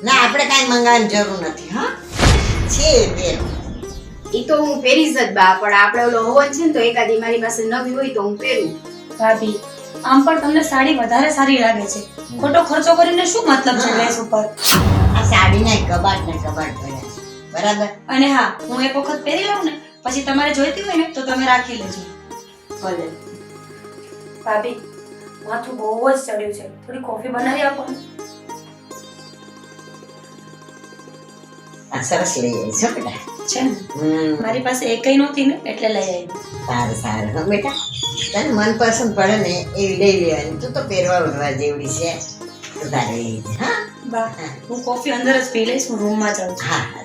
ના આપણે કાંઈ મંગાવવાની જરૂર નથી હા છે બેન ઈ તો હું પહેરીશ જ બા, પણ આપણે ઓલો હવન છે ને તો એકાદી મારી પાસે નવી હોય તો હું પહેરું. ભાભી આમ પણ તમને સાડી વધારે સારી લાગે છે, ખોટો ખર્ચો કરીને શું મતલબ છે ડ્રેસ ઉપર? આ સાડીના કબાટ ને કબાટ ભર્યા છે બરાબર. અને હા, હું એક વખત પહેરી લઉં ને પછી તમારે જોઈતી હોય ને તો તમે રાખી લેજો. ભલે. ભાભી માથું બહુ જ ચડ્યું છે, થોડી કોફી બનાવી આપો ને. આ સરસ લઈ આવી છો બેટા. છે ને મારી પાસે એકઈ નહોતી ને એટલે લઈ આવી. સારું સારું હા બેટા તને મનપસંદ પડે ને એવી લઈ લેવાની. તું તો પહેરવા ઉડવા જેવડી છે તો તારે લઈ લે હા. બા હું કોફી અંદર જ પી લઈશ, હું રૂમમાં જાઉં છું. હા હા